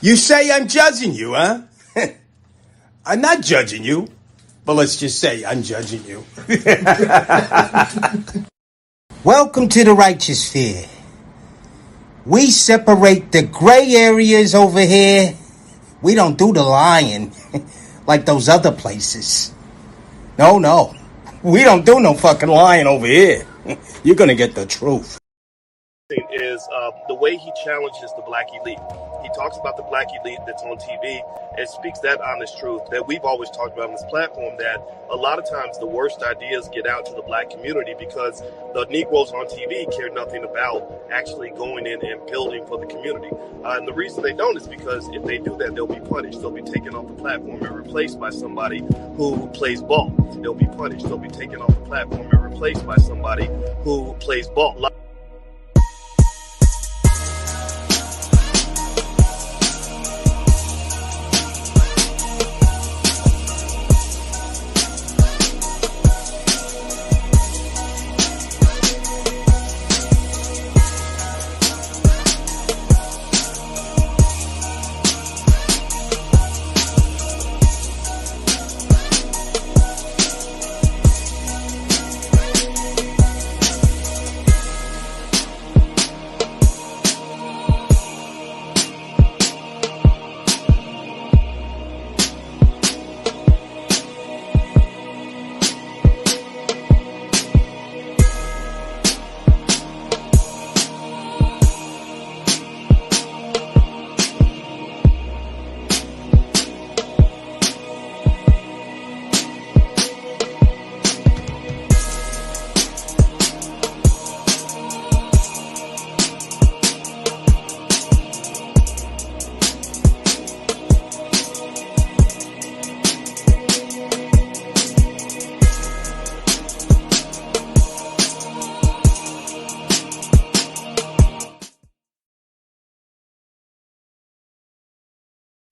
You say I'm judging you, huh? I'm not judging you, but let's just say I'm judging you. Welcome to the righteous sphere. We separate the gray areas over here. We don't do the lying like those other places. No. We don't do no fucking lying over here. You're gonna get the truth. Is the way he challenges the black elite. He talks about the black elite that's on TV and speaks that honest truth that we've always talked about on this platform, that a lot of times the worst ideas get out to the black community because the Negroes on TV care nothing about actually going in and building for the community. And the reason they don't is because if they do that, they'll be punished. They'll be taken off the platform and replaced by somebody who plays ball. They'll be punished. They'll be taken off the platform and replaced by somebody who plays ball.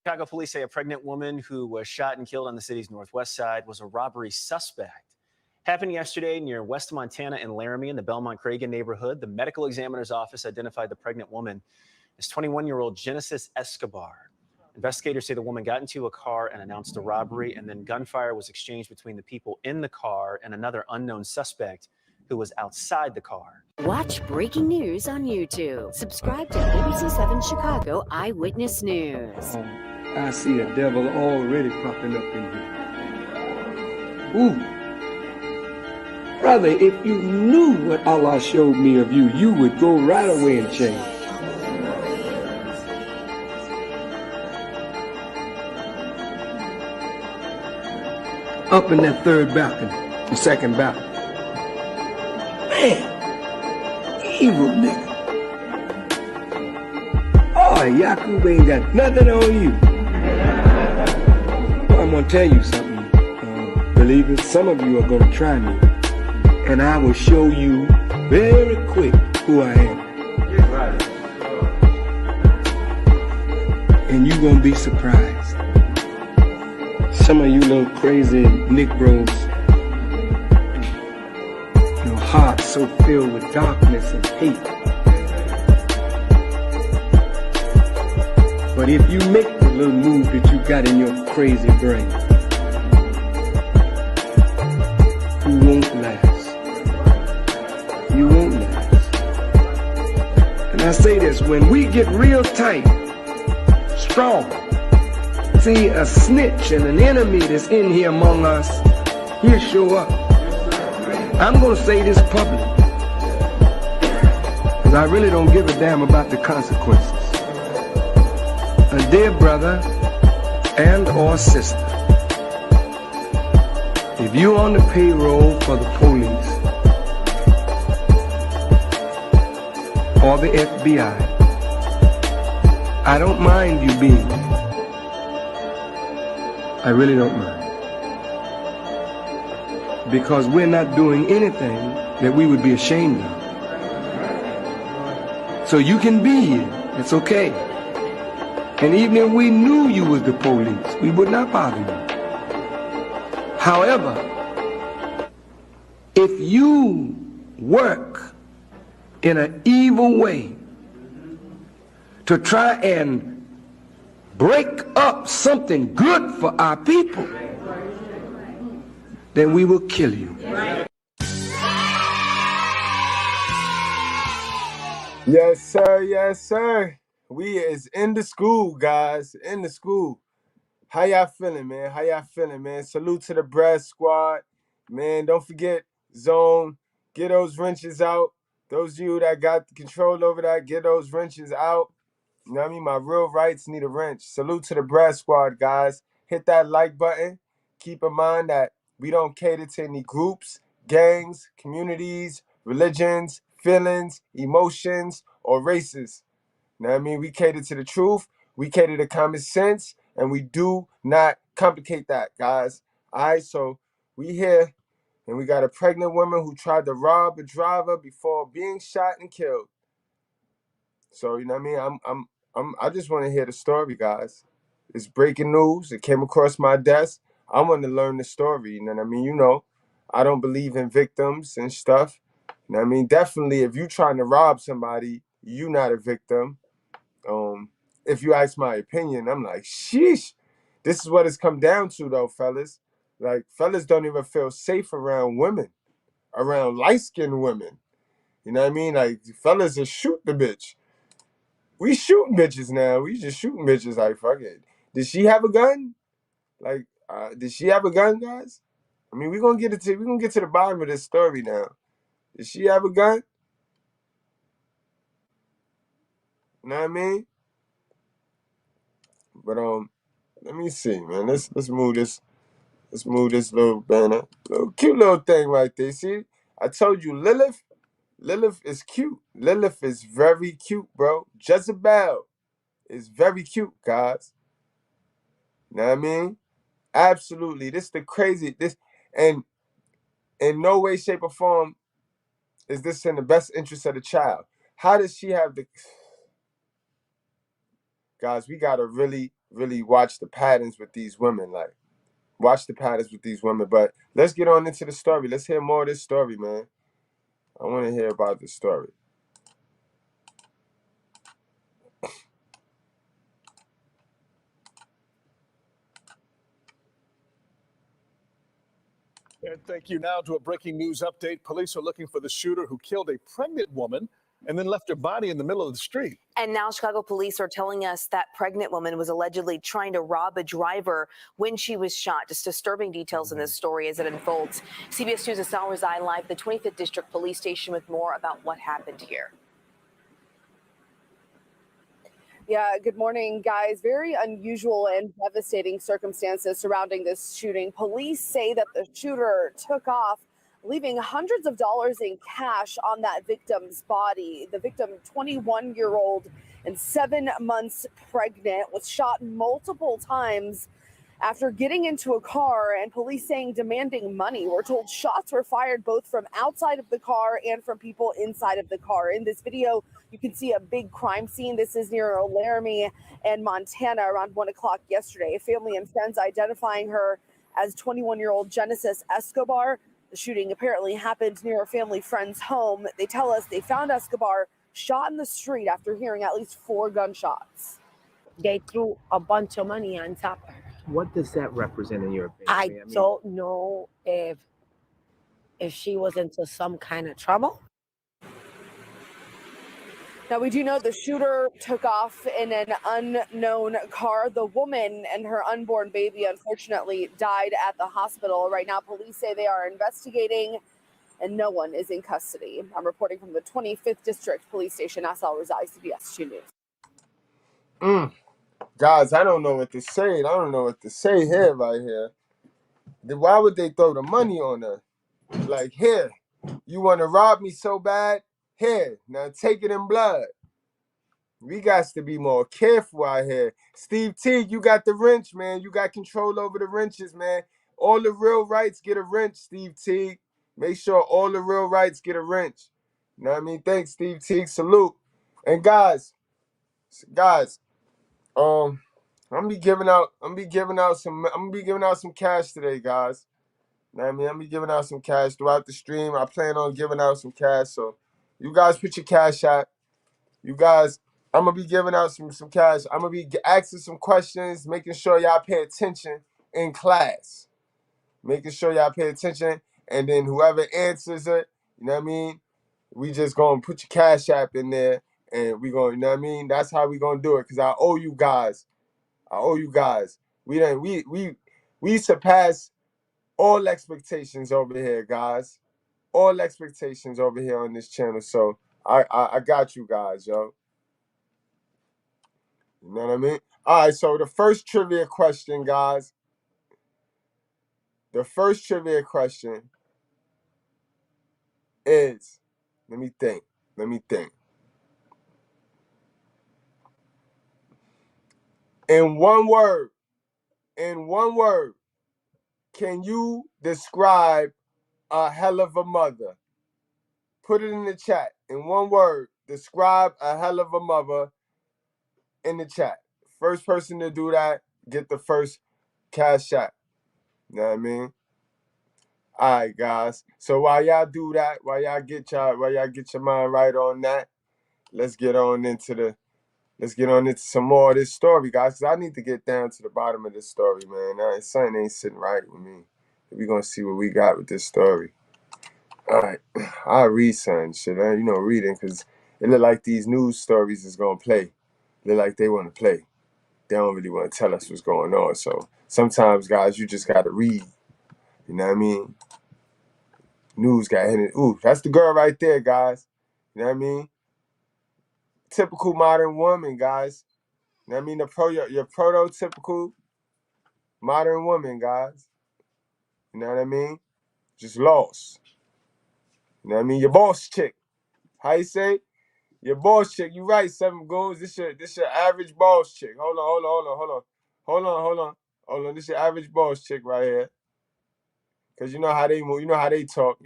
Chicago police say a pregnant woman who was shot and killed on the city's northwest side was a robbery suspect. Happened yesterday near West Montana and Laramie in the Belmont Cragin neighborhood. The medical examiner's office identified the pregnant woman as 21-year-old Genesis Escobar. Investigators say the woman got into a car and announced a robbery, and then gunfire was exchanged between the people in the car and another unknown suspect who was outside the car. Watch breaking news on YouTube. Subscribe to ABC 7 Chicago Eyewitness News. I see a devil already popping up in here. Ooh. Brother, if you knew what Allah showed me of you, you would go right away and change. Up in that third balcony, the second balcony. Man, evil nigga. Oh, Yakub ain't got nothing on you. I'm gonna tell you something, believers. Some of you are gonna try me, and I will show you very quick who I am. And you're gonna be surprised. Some of you little crazy Negroes, your heart's so filled with darkness and hate. But if you make the little move that you got in your crazy brain, you won't last. You won't last. And I say this, when we get real tight, strong, see a snitch and an enemy that's in here among us, he'll show up. I'm going to say this public, because I really don't give a damn about the consequences. A dear brother and or sister, if you're on the payroll for the police or the FBI, I don't mind you being there. I really don't mind. Because we're not doing anything that we would be ashamed of. So you can be here. It's okay. And even if we knew you was the police, we would not bother you. However, if you work in an evil way to try and break up something good for our people, then we will kill you. Yes, sir. Yes, sir. We is in the school, guys. In the school. How y'all feeling, man? How y'all feeling, man? Salute to the Bread Squad. Man, don't forget, Zone, get those wrenches out. Those of you that got control over that, get those wrenches out. You know what I mean? My real rights need a wrench. Salute to the Bread Squad, guys. Hit that like button. Keep in mind that we don't cater to any groups, gangs, communities, religions, feelings, emotions, or races. You know what I mean? We cater to the truth. We cater to common sense. And we do not complicate that, guys. All right, so we here. And we got a pregnant woman who tried to rob a driver before being shot and killed. So, you know what I mean? I just want to hear the story, guys. It's breaking news. It came across my desk. I want to learn the story. You know what I mean? You know, I don't believe in victims and stuff. You know what I mean? Definitely, if you trying to rob somebody, you not a victim. If you ask my opinion, I'm like, sheesh. This is what it's come down to, though, fellas. Like, fellas don't even feel safe around women, around light-skinned women. You know what I mean? Like, fellas just shoot the bitch. We shooting bitches now. We just shooting bitches like, fuck it. Did she have a gun? Like, did she have a gun, guys? I mean, we're gonna get to the bottom of this story now. Did she have a gun? You know what I mean? But let me see, man. Let's move this. Let's move this little banner. Little cute little thing right there. See? I told you Lilith. Lilith is cute. Lilith is very cute, bro. Jezebel is very cute, guys. You know what I mean? Absolutely. This the crazy. This and in no way, shape, or form is this in the best interest of the child. How does she have the guys, we gotta really, really watch the patterns with these women. Like, watch the patterns with these women. But let's get on into the story. Let's hear more of this story, man. I want to hear about this story. And thank you. Now to a breaking news update. Police are looking for the shooter who killed a pregnant woman and then left her body in the middle of the street. And now Chicago police are telling us that pregnant woman was allegedly trying to rob a driver when she was shot. Just disturbing details in this story as it unfolds. CBS News' Asal Rezai live at the 25th District Police Station with more about what happened here. Yeah, good morning, guys. Very unusual and devastating circumstances surrounding this shooting. Police say that the shooter took off, leaving hundreds of dollars in cash on that victim's body. The victim, 21-year-old and 7 months pregnant, was shot multiple times after getting into a car, and police saying demanding money. We're told shots were fired both from outside of the car and from people inside of the car. In this video, you can see a big crime scene. This is near Laramie and Montana around 1 o'clock yesterday. Family and friends identifying her as 21-year-old Genesis Escobar. The shooting apparently happened near a family friend's home. They tell us they found Escobar shot in the street after hearing at least 4 gunshots. They threw a bunch of money on top of her. What does that represent in your opinion? I don't know if she was into some kind of trouble. Now, we do know the shooter took off in an unknown car. The woman and her unborn baby, unfortunately, died at the hospital. Right now, police say they are investigating and no one is in custody. I'm reporting from the 25th District Police Station. Asal Rezai, CBS 2 News. Guys, I don't know what to say. I don't know what to say here, right here. Why would they throw the money on her? Like, here, you want to rob me so bad? Here, now take it in blood. We got to be more careful out here. Steve Teague, you got the wrench, man. You got control over the wrenches, man. All the real rights get a wrench, Steve Teague. Make sure all the real rights get a wrench. You know what I mean? Thanks, Steve Teague. Salute. And guys, I'm gonna be giving out some cash today, guys. You know what I mean? I'm gonna be giving out some cash throughout the stream. I plan on giving out some cash. So you guys put your cash out. You guys I'm gonna be giving out some cash. I'm gonna be asking some questions, making sure y'all pay attention in class. Making sure y'all pay attention, and then whoever answers it, you know what I mean? We just gonna put your Cash App in there, and we gonna, you know what I mean? That's how we gonna do it, because I owe you guys. I owe you guys. We surpass all expectations over here, guys. All expectations over here on this channel. So I got you guys, yo. You know what I mean? All right, so the first trivia question, guys. The first trivia question is, let me think. In one word, can you describe a hell of a mother? Put it in the chat. In one word, describe a hell of a mother in the chat. First person to do that, get the first Cash App. You know what I mean? All right, guys. So while y'all do that, while y'all get your mind right on that, let's get on into some more of this story, guys. Cause I need to get down to the bottom of this story, man. Something ain't sitting right with me. We're gonna see what we got with this story. All right, I'll read something, shit. Reading, cause it look like these news stories is gonna play. Look like they want to play. They don't really want to tell us what's going on. So sometimes, guys, you just gotta read. You know what I mean? News got hit. Ooh, that's the girl right there, guys. You know what I mean? Typical modern woman, guys. You know what I mean? Your prototypical modern woman, guys. You know what I mean? Just lost. You know what I mean? Your boss chick. How you say? Your boss chick. You right, 7 goons. This your average boss chick. Hold on. This your average boss chick right here. Cause you know how they move. You know how they talk.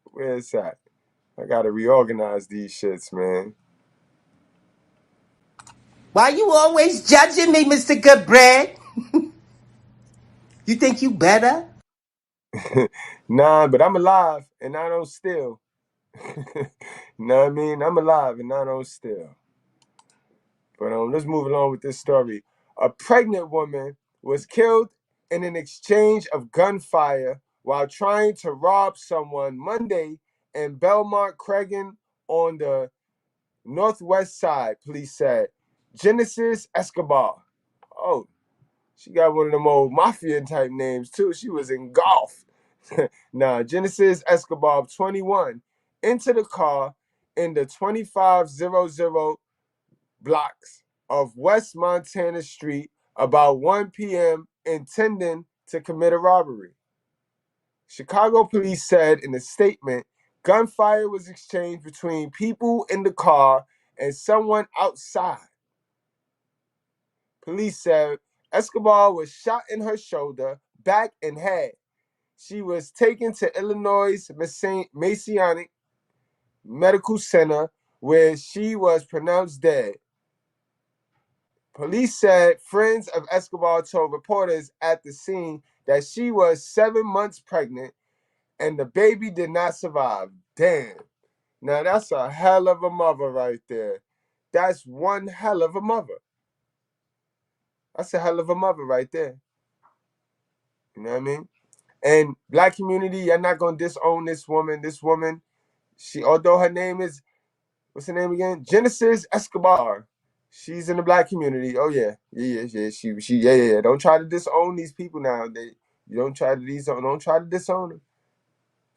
Where's that? I gotta reorganize these shits, man. Why you always judging me, Mr. Goodbread? You think you better? Nah, but I'm alive and I don't steal. Know what I mean? I'm alive and I don't steal. But let's move along with this story. A pregnant woman was killed in an exchange of gunfire while trying to rob someone Monday in Belmont Cragin on the northwest side, police said. Genesis Escobar. Oh, she got one of them old mafia type names too. She was in golf. Genesis Escobar, 21, entered the car in the 2500 blocks of West Montana Street about 1 p.m. intending to commit a robbery. Chicago police said in a statement, gunfire was exchanged between people in the car and someone outside. Police said Escobar was shot in her shoulder, back, and head. She was taken to Illinois Masonic Medical Center, where she was pronounced dead. Police said friends of Escobar told reporters at the scene that she was 7 months pregnant and the baby did not survive. Damn. Now that's a hell of a mother right there. That's one hell of a mother. That's a hell of a mother right there. You know what I mean? And black community, you're not gonna disown this woman. This woman, although her name is, what's her name again? Genesis Escobar. She's in the black community. Oh yeah. She. Don't try to disown these people now. Don't try to disown them.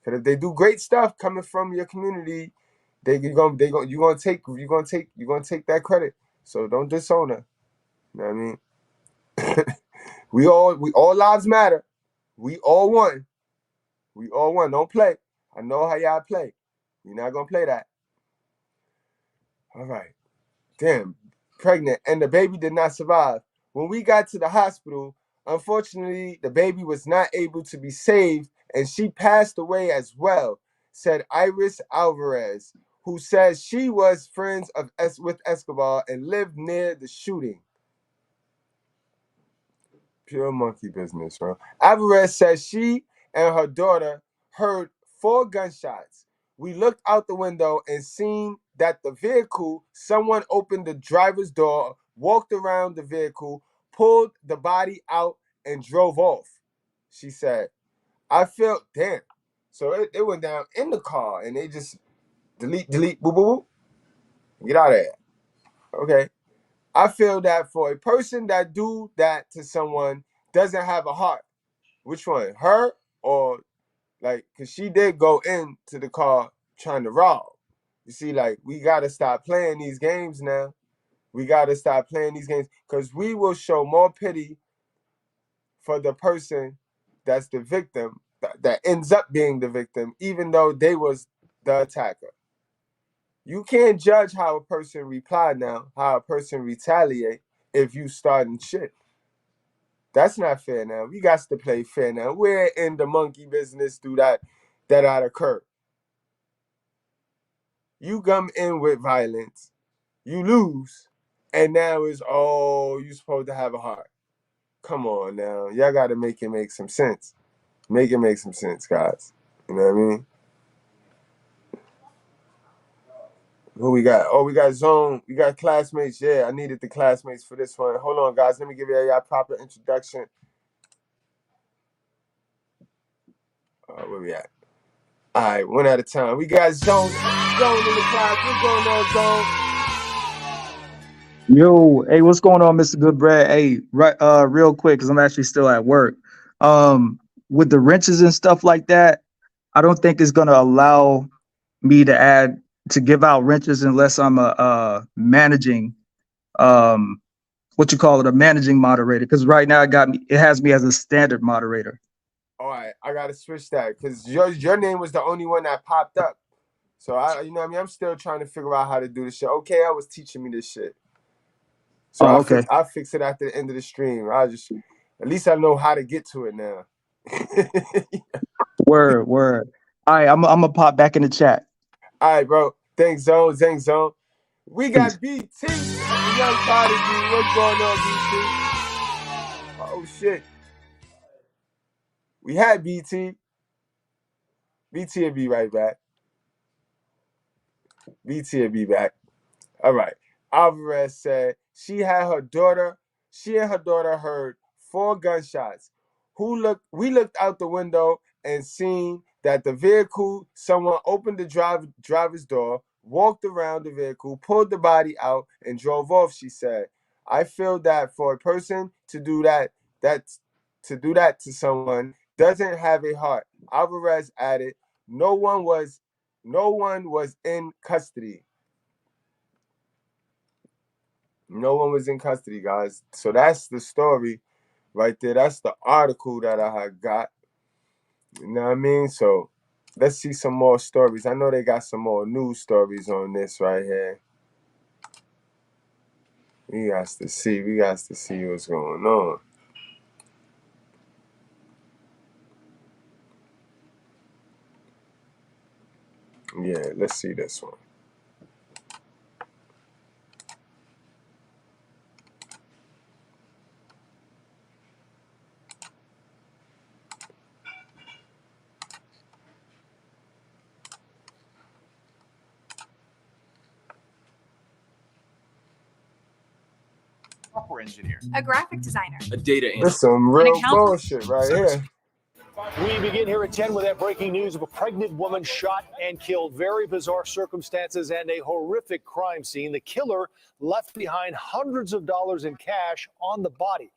Cause if they do great stuff coming from your community, you're gonna take that credit. So don't disown her. You know what I mean? we all lives matter. We all won. Don't play. I know how y'all play. You're not gonna play that. All right. Damn. Pregnant, and the baby did not survive. When we got to the hospital, unfortunately, the baby was not able to be saved, and she passed away as well, said Iris Alvarez, who says she was friends with Escobar and lived near the shooting. Pure monkey business, bro. Alvarez says she and her daughter heard 4 gunshots, we looked out the window and seen that the vehicle, someone opened the driver's door, walked around the vehicle, pulled the body out, and drove off. She said, I felt, damn. So it went down in the car, and they just delete, boop, boop, boop. Get out of there. Okay. I feel that for a person that do that to someone doesn't have a heart. Which one? Her or like, cause she did go into the car trying to rob. You see, like, we gotta stop playing these games now. We gotta stop playing these games because we will show more pity for the person that's the victim, that ends up being the victim, even though they was the attacker. You can't judge how a person reply now, how a person retaliate if you starting shit. That's not fair now. We got to play fair now. We're in the monkey business through that occur. You come in with violence, you lose, and now it's, oh, you supposed to have a heart. Come on now. Y'all got to make it make some sense. Make it make some sense, guys. You know what I mean? Who we got? Oh, we got Zone. We got classmates. Yeah, I needed the classmates for this one. Hold on, guys. Let me give y'all a proper introduction. Where we at? All right, one at a time. We got Zone in the class. What's going on, Zone? Yo, hey, what's going on, Mr. Goodbread? Hey, right, real quick, because I'm actually still at work. With the wrenches and stuff like that, I don't think it's gonna allow me to give out wrenches unless I'm a managing, what you call it, a managing moderator. Because right now it has me as a standard moderator. All right, I gotta switch that because your name was the only one that popped up. So you know what I mean? I'm still trying to figure out how to do this shit. Okay, I was teaching me this shit. So okay. I'll fix it at the end of the stream. At least I know how to get to it now. Word. All right, I'm gonna pop back in the chat. All right, bro. Thanks, Zone. We got BT, the young prodigy. What's going on, BT? Oh, shit. We had BT. BT will be right back. All right. Alvarez said she and her daughter heard 4 gunshots. We looked out the window and seen that the vehicle, someone opened the driver's door, walked around the vehicle, pulled the body out, and drove off, she said. I feel that for a person to do that to someone doesn't have a heart. Alvarez added, no one was in custody. No one was in custody, guys. So that's the story right there. That's the article that I had got. You know what I mean? So let's see some more stories. I know they got some more news stories on this right here. We got to see what's going on. Yeah, let's see this one. Software engineer, a graphic designer, a data analyst. That's some real bullshit right here. We begin here at 10 with that breaking news of a pregnant woman shot and killed. Very bizarre circumstances and a horrific crime scene. The killer left behind hundreds of dollars in cash on the body.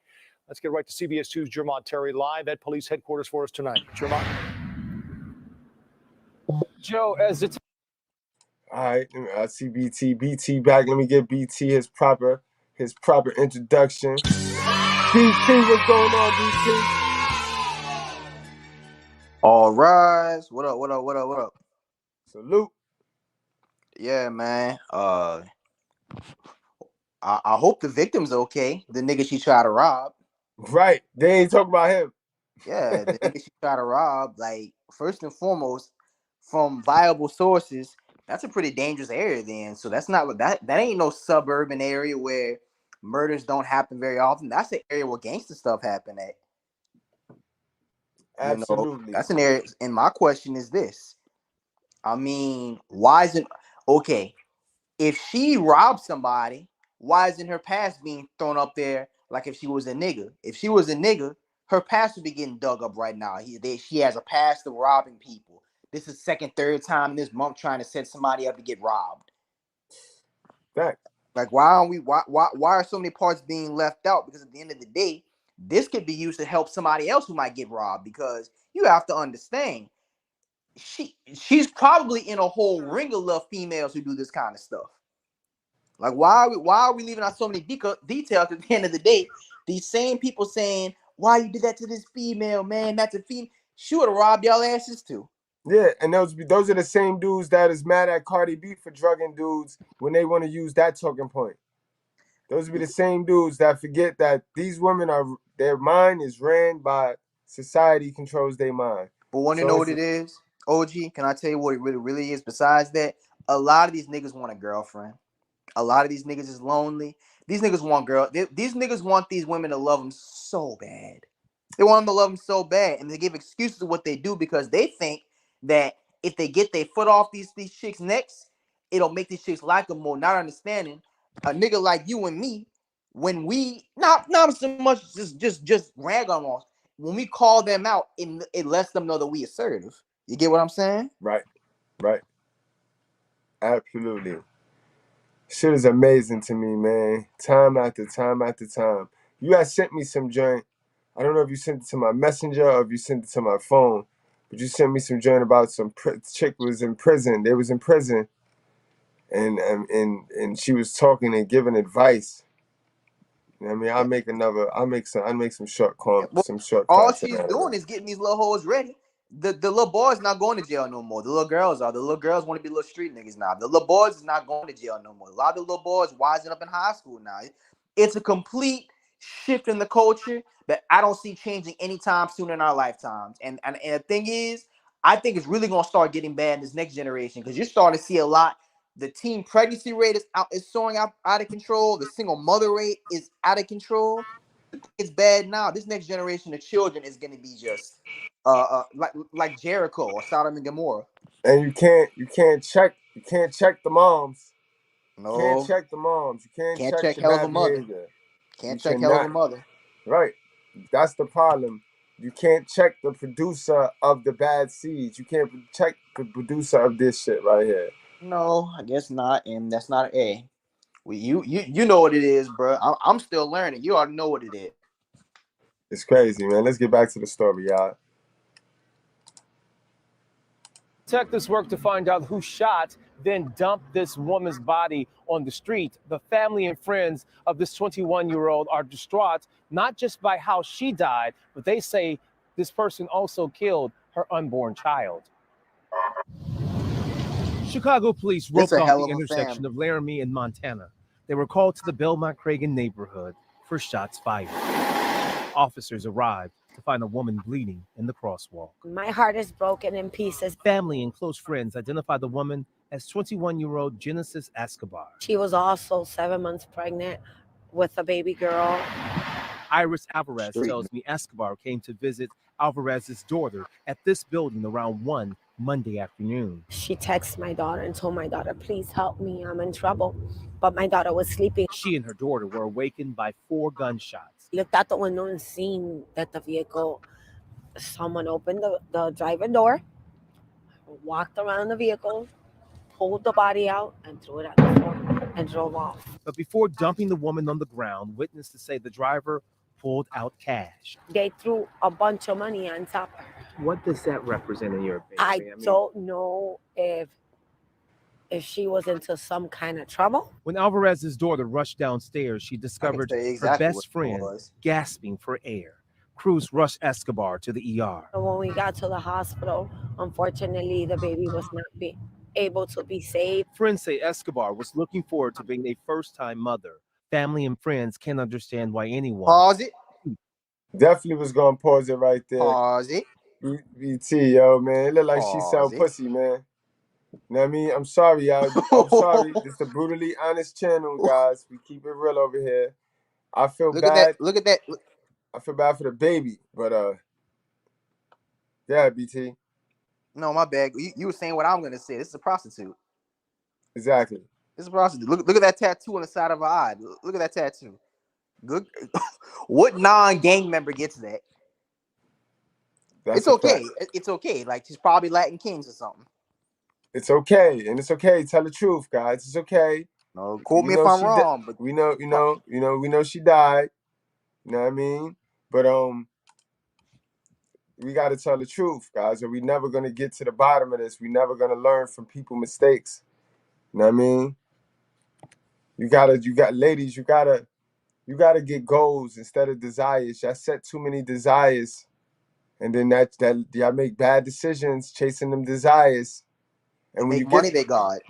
Let's get right to CBS 2's Jermont Terry live at police headquarters for us tonight. Jermont. Joe, as it's all right, I see BT back. Let me give BT his proper introduction. BT, what's going on, BT? All rise. What up? Salute. Yeah, man. I hope the victim's okay. The nigga she tried to rob. Right. They ain't talking about him. Yeah, the nigga she tried to rob. Like, first and foremost, from viable sources, that's a pretty dangerous area then. So that's not that ain't no suburban area where murders don't happen very often. That's the area where gangster stuff happen at. Absolutely. That's an area. And my question is this: I mean, why isn't okay? If she robbed somebody, why isn't her past being thrown up there like if she was a nigga? If she was a nigga, her past would be getting dug up right now. She has a past of robbing people. This is second, third time this month trying to set somebody up to get robbed. Fact. Like, why are so many parts being left out? Because at the end of the day, this could be used to help somebody else who might get robbed. Because you have to understand, she's probably in a whole ring of love females who do this kind of stuff. Like, why are we leaving out so many details at the end of the day? These same people saying, why you did that to this female, man? That's a female. She would have robbed y'all asses too. Yeah, and those are the same dudes that is mad at Cardi B for drugging dudes when they want to use that talking point. Those would be the same dudes that forget that these women their mind is ran by society, controls their mind. But want to know what it is, OG? Can I tell you what it really is? Besides that, a lot of these niggas want a girlfriend. A lot of these niggas is lonely. These niggas want these niggas want these women to love them so bad. They want them to love them so bad, and they give excuses to what they do because they think that if they get their foot off these chicks' necks, it'll make these chicks like them more. Not understanding a nigga like you and me, when we not so much just rag on us. When we call them out, it lets them know that we assertive. You get what I'm saying? Right. Absolutely. Shit is amazing to me, man. Time after time after time. You had sent me some joint. I don't know if you sent it to my messenger or if you sent it to my phone, but you sent me some joint about some chick who was in prison. They was in prison, and she was talking and giving advice. I mean, I'll make some short All content she's out of doing that. is getting these little hoes ready. The little boys not going to jail no more. The little girls are. The little girls want to be little street niggas now. The little boys is not going to jail no more. A lot of the little boys wising up in high school now. It's a complete shift in the culture that I don't see changing anytime soon in our lifetimes. And the thing is, I think it's really gonna start getting bad in this next generation because you're starting to see a lot. The teen pregnancy rate is soaring out of control. The single mother rate is out of control. It's bad now. This next generation of children is going to be just like Jericho or Sodom and Gomorrah. And you can't check the moms. No, Can't check the moms. You can't check the hell of a bad mother. behavior. Can't You check hell of a cannot. mother. Right. That's the problem. You can't check the producer of the bad seeds. You can't check the producer of this shit right here. No, I guess not. And that's not A. Well, you know what it is, bro. I'm still learning. You already know what it is. It's crazy, man. Let's get back to the story, y'all. Detectives work to find out who shot, then dumped this woman's body on the street. The family and friends of this 21-year-old are distraught, not just by how she died, but they say this person also killed her unborn child. Chicago police roped off the intersection of Laramie and Montana. They were called to the Belmont Cragin neighborhood for shots fired. Officers arrived to find a woman bleeding in the crosswalk. My heart is broken in pieces. Family and close friends identified the woman as 21-year-old Genesis Escobar. She was also 7 months pregnant with a baby girl. Iris Alvarez tells me Escobar came to visit Alvarez's daughter at this building around 1 Monday afternoon. She texted my daughter and told my daughter, please help me, I'm in trouble. But my daughter was sleeping. She and her daughter were awakened by 4 gunshots. Looked out the window and seen that the vehicle, someone opened the driver door, walked around the vehicle, pulled the body out and threw it at the floor and drove off. But before dumping the woman on the ground, witnesses say the driver pulled out cash. They threw a bunch of money on top of her. What does that represent in your opinion? I don't know if she was into some kind of trouble. When Alvarez's daughter rushed downstairs, she discovered her best friend gasping for air. Crews rushed Escobar to the ER. When we got to the hospital, unfortunately, the baby was not able to be saved. Friends say Escobar was looking forward to being a first-time mother. Family and friends can't understand why anyone... Pause it. Definitely was going to pause it right there. Pause it. BT, yo, man. It look like she sell pussy, man. You know what I mean? I'm sorry, y'all. I'm sorry. This is a brutally honest channel, guys. We keep it real over here. I feel bad. Look at that. I feel bad for the baby, but yeah, BT. No, my bad. You were saying what I'm gonna say. This is a prostitute. Exactly. This is a prostitute. Look at that tattoo on the side of her eye. Look at that tattoo. Good. What non-gang member gets that? That's It's a okay. fact. It's okay. Like she's probably Latin Kings or something. It's okay, and it's okay. Tell the truth, guys. It's okay. No, quote me if I'm wrong, but we know she died. You know what I mean? But we got to tell the truth, guys, or we never gonna get to the bottom of this. We never gonna learn from people's mistakes. You know what I mean? Ladies, you gotta get goals instead of desires. Y'all set too many desires, and then that y'all make bad decisions chasing them desires. And when make you money, they got.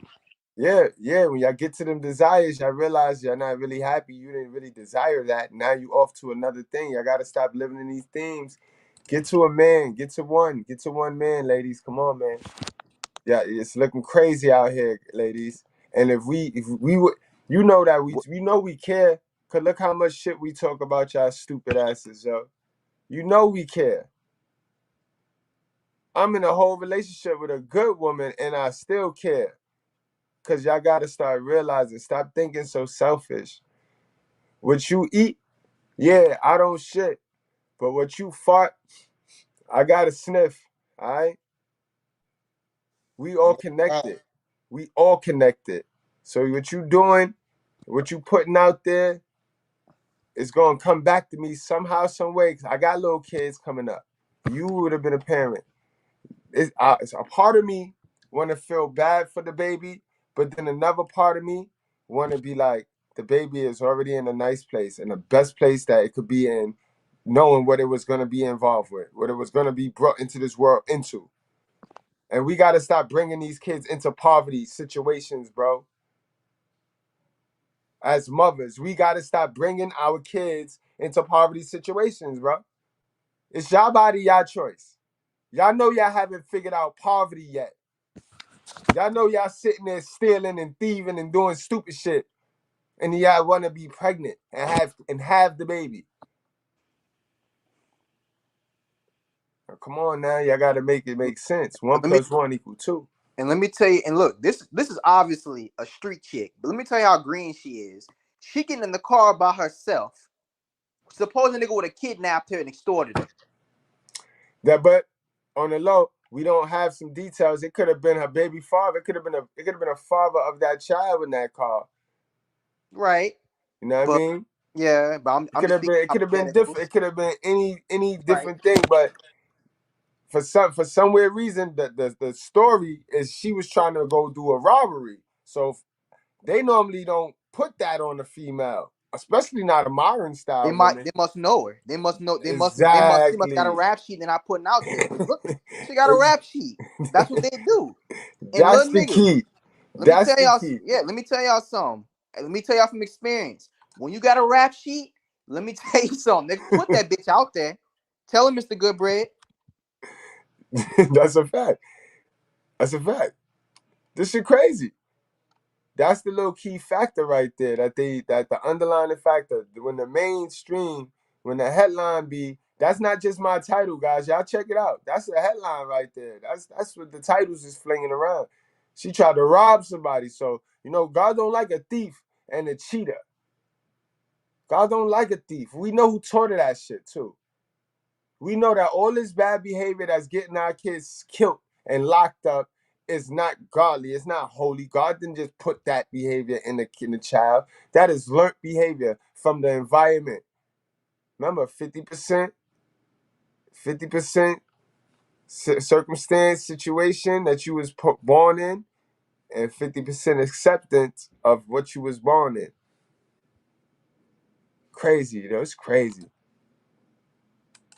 Yeah. When y'all get to them desires, y'all realize y'all not really happy. You didn't really desire that. Now you off to another thing. Y'all gotta stop living in these themes. Get to a man. Get to one man, ladies. Come on, man. Yeah, it's looking crazy out here, ladies. And if we would, you know that we care. Cause look how much shit we talk about y'all stupid asses, yo. You know we care. I'm in a whole relationship with a good woman, and I still care. Cause y'all gotta start realizing, stop thinking so selfish. What you eat, yeah, I don't shit. But what you fart, I gotta sniff. All right? We all connected. We all connected. So what you doing, what you putting out there, it's gonna come back to me somehow, some way. I got little kids coming up. You would have been a parent. It's a part of me want to feel bad for the baby, but then another part of me want to be like, the baby is already in a nice place, in the best place that it could be in, knowing what it was going to be involved with, what it was going to be brought into this world into. And we got to stop bringing these kids into poverty situations, bro. As mothers, we got to stop bringing our kids into poverty situations, bro. It's y'all body, y'all choice. Y'all know y'all haven't figured out poverty yet. Y'all know y'all sitting there stealing and thieving and doing stupid shit, and y'all want to be pregnant and have the baby. Now, come on now, y'all got to make it make sense. 1 + 1 = 2. And let me tell you, and look, this is obviously a street chick, but let me tell you how green she is. She getting in the car by herself. Supposing they would have kidnapped her and extorted her. But on the low, we don't have some details. It could have been her baby father. It could have been a father of that child in that car. Right. You know what I mean? Yeah, but it could have been different. It could have been any different thing, but for some weird reason, the story is she was trying to go do a robbery. So they normally don't put that on the female, especially not a modern style woman. They must know her. They must know. She must got a rap sheet they're not putting out there. Look, she got a rap sheet. That's what they do. And that's the key. Let me tell y'all something. Let me tell y'all from experience. When you got a rap sheet, let me tell you something. They put that bitch out there. Tell him, Mr.Goodbread. That's a fact. That's a fact. This shit crazy. That's the little key factor right there. That the underlying factor, when the mainstream, when the headline be, that's not just my title, guys. Y'all check it out. That's the headline right there. That's what the titles is flinging around. She tried to rob somebody. So, God don't like a thief and a cheater. God don't like a thief. We know who taught her that shit too. We know that all this bad behavior that's getting our kids killed and locked up is not godly. It's not holy. God didn't just put that behavior in the child. That is learned behavior from the environment. Remember, 50% circumstance, situation that you was born in, and 50% acceptance of what you was born in. Crazy, it's crazy.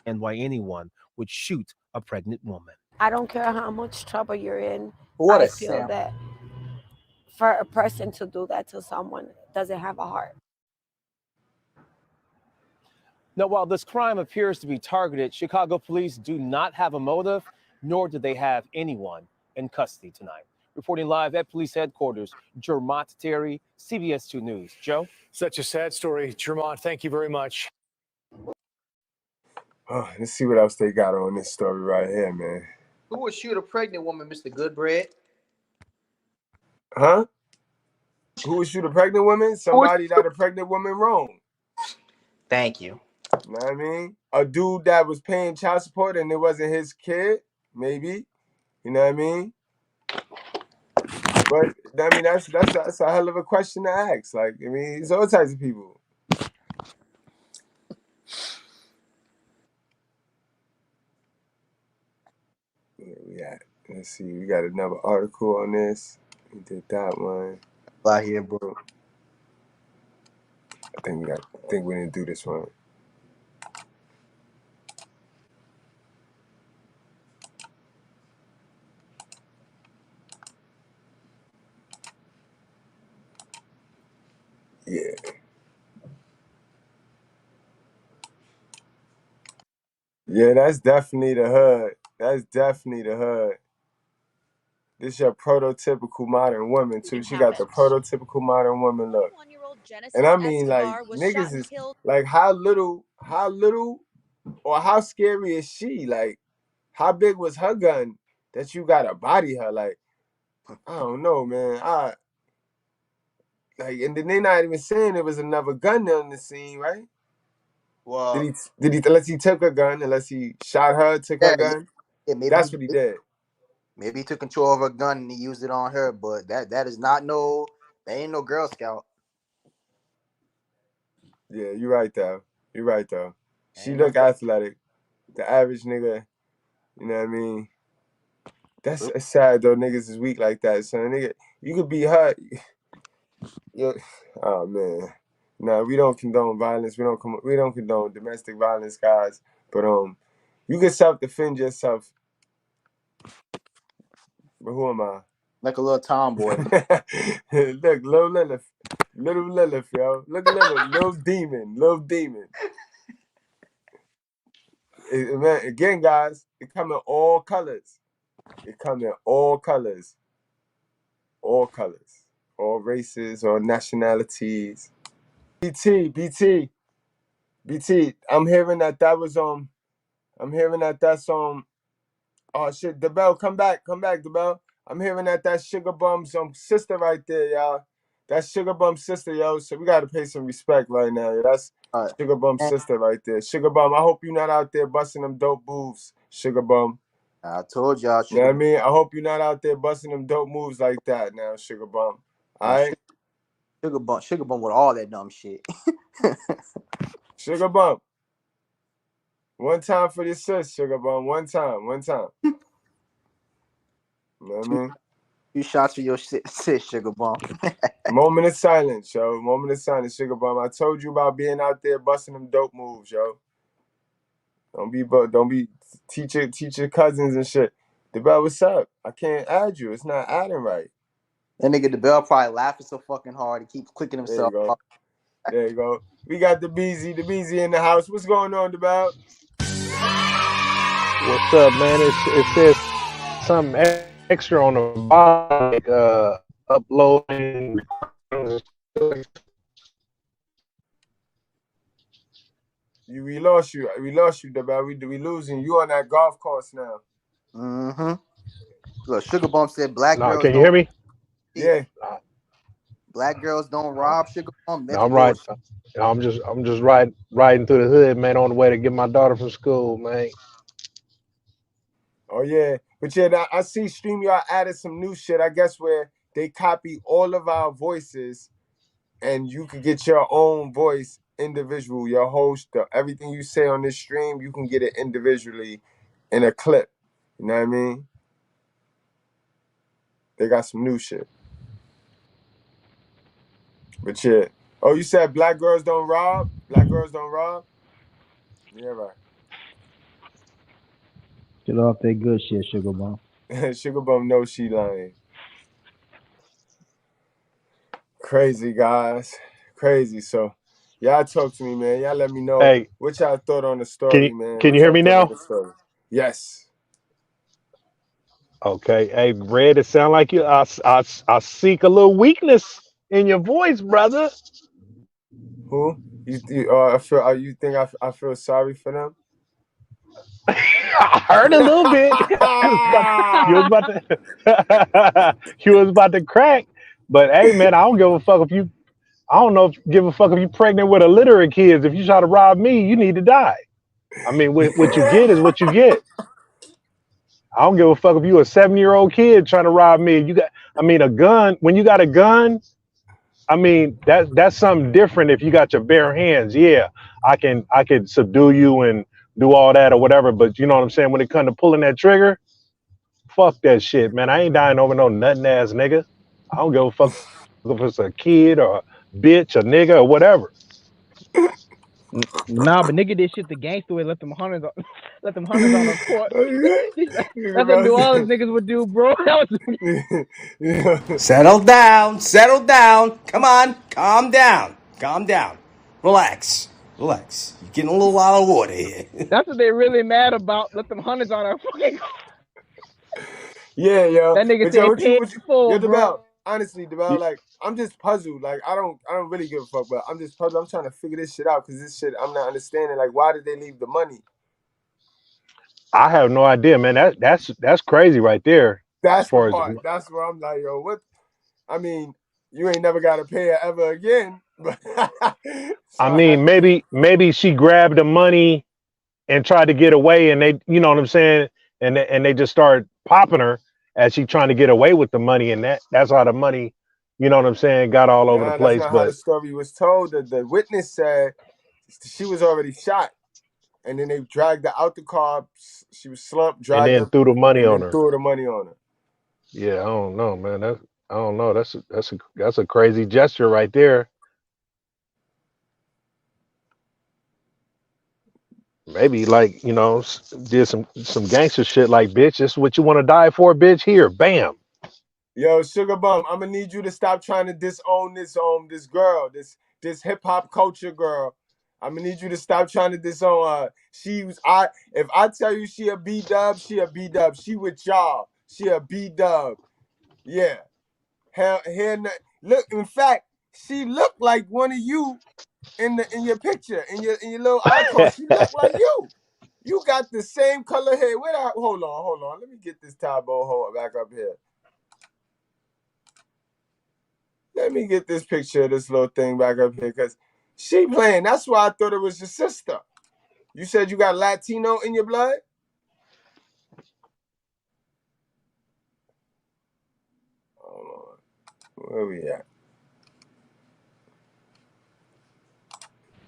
And why anyone would shoot a pregnant woman. I don't care how much trouble you're in. What I a feel sample. that for a person to do that to someone doesn't have a heart. Now, while this crime appears to be targeted, Chicago police do not have a motive, nor do they have anyone in custody tonight. Reporting live at police headquarters, Jermont Terry, CBS 2 News. Joe? Such a sad story. Jermont, thank you very much. Oh, let's see what else they got on this story right here, man. Who would shoot a pregnant woman, Mr. Goodbread? Huh? Who would shoot a pregnant woman? Somebody that a pregnant woman wrong. Thank you. You know what I mean? A dude that was paying child support and it wasn't his kid, maybe. You know what I mean? But I mean that's a hell of a question to ask. Like, I mean, it's all types of people. Where we at? Let's see. We got another article on this. We did that one. Out here, bro. I think we didn't do this one. Yeah. Yeah, that's definitely the hood. That's definitely the hood. This your prototypical modern woman too. She got the prototypical modern woman look. And I mean, like, niggas is like, how little or how scary is she? Like, how big was her gun that you gotta body her? Like, I don't know, man. And then they not even saying there was another gun on the scene, right? Well, did he unless he took her gun, unless he shot her, took her gun? Yeah, maybe that's what he did. Maybe he took control of her gun and he used it on her, but that is not that ain't no Girl Scout. Yeah, you're right though. She look athletic. The average nigga, you know what I mean? That's sad though. Niggas is weak like that, son. Nigga, you could be hurt. Oh man. Nah, we don't condone violence. We don't condone domestic violence, guys. But you can self-defend yourself. But who am I? Like a little tomboy. Look, little Lilith, yo. Look at little demon. Man, again, guys, it come in all colors. All races, all nationalities. BT. I'm hearing that was that's oh shit, the bell, come back, the bell. I'm hearing that Sugar Bum's sister right there, y'all. That's Sugar Bum's sister, yo. So we gotta pay some respect right now. Yo. That's Sugar Bum's sister right there. Sugar Bum, I hope you're not out there busting them dope moves, Sugar Bum. I told y'all. You know what I mean? I hope you're not out there busting them dope moves like that now, Sugar Bum. All right? Sugar Bum with all that dumb shit. Sugar Bum. One time for your sis, Sugar Bum. One time. You know what I mean? 2 shots for your sis, Sugar Bum. Moment of silence, yo. Moment of silence, Sugar Bum. I told you about being out there busting them dope moves, yo. Don't be teach your cousins and shit. The bell, what's up? I can't add you. It's not adding right. That nigga the bell probably laughing so fucking hard he keeps clicking himself. There you go. We got the Beezy in the house. What's going on, the bell? What's up, man? It says something extra on the bottom, like uploading. We lost you, Debel. We losing you on that golf course now. Mm-hmm. Look, Sugar Bump said black girls. Can you hear me? Yeah. Black girls don't rob, Sugar Bump. No, I'm right. I'm just riding through the hood, man, on the way to get my daughter from school, man. Oh yeah, but yeah, I see StreamYard added some new shit. I guess where they copy all of our voices, and you can get your own voice individual. Your host, everything you say on this stream, you can get it individually in a clip. You know what I mean? They got some new shit. But yeah. Oh, you said black girls don't rob? Black girls don't rob? Yeah, right. Get off that good shit, Sugar Bum. Sugar Bum knows she lying. Crazy, guys. Crazy. So, y'all talk to me, man. Y'all let me know what y'all thought on the story, man. Can you hear me now? Yes. Okay. Hey, Red, it sound like you. I seek a little weakness in your voice, brother. Who? You think I feel sorry for them? I heard a little bit. You was about to, you was about to crack. But hey, man, I don't give a fuck if you. I don't know if give a fuck if you pregnant with illiterate kids. If you try to rob me, you need to die. I mean, what you get is what you get. I don't give a fuck if you a 7-year-old kid trying to rob me. You got, I mean, a gun. When you got a gun, I mean, that's something different. If you got your bare hands, yeah, I can subdue you and do all that or whatever. But you know what I'm saying? When it comes to pulling that trigger, fuck that shit, man. I ain't dying over no nothing ass nigga. I don't give a fuck if it's a kid or a bitch, a nigga, or whatever. Nah, but nigga did shit the gangster way. Let them hunters, let them hunters on the court. That's what New Orleans niggas would do, bro. That was Settle down. Settle down. Come on. Calm down. Calm down. Relax. Relax. You're getting a little out of order here. that's what they really mad about. Let them hunters on our fucking. Yeah, yo. That nigga But yo, said paid in full, yo, bro. DeBell, honestly, DeBell, like, I'm just puzzled. Like, I don't really give a fuck, but I'm just puzzled. I'm trying to figure this shit out because this shit, I'm not understanding. Like, why did they leave the money? I have no idea, man. That's crazy right there. That's As far the as part. That's where I'm like, yo, what? I mean, you ain't never got to pay her ever again. But I mean, maybe she grabbed the money and tried to get away, and they, you know what I'm saying, and they just started popping her as she trying to get away with the money, and that's how the money, you know what I'm saying, got all over the that's place. not how the But story was told. The witness said she was already shot. And then they dragged her out the car. She was slumped, and dragged then her, threw the money and on then her. threw the money on her. Yeah, I don't know, man. I don't know. That's a crazy gesture right there. Maybe like did some gangster shit like bitch. This is what you want to die for, bitch. Here, bam. Yo, Sugar Bum, I'm gonna need you to stop trying to disown this girl, this hip hop culture girl. I'm gonna need you to stop trying to disown her. If I tell you she a B-dub, she a B-dub. She with y'all. She a B-dub. Yeah. Look, in fact, she looked like one of you in your picture, in your little icon. She looked like you. You got the same color hair. Hold on. Let me get this Tybo back up here. Let me get this picture of this little thing back up here, because she playing. That's why I thought it was your sister. You said you got Latino in your blood? Hold on. Where we at?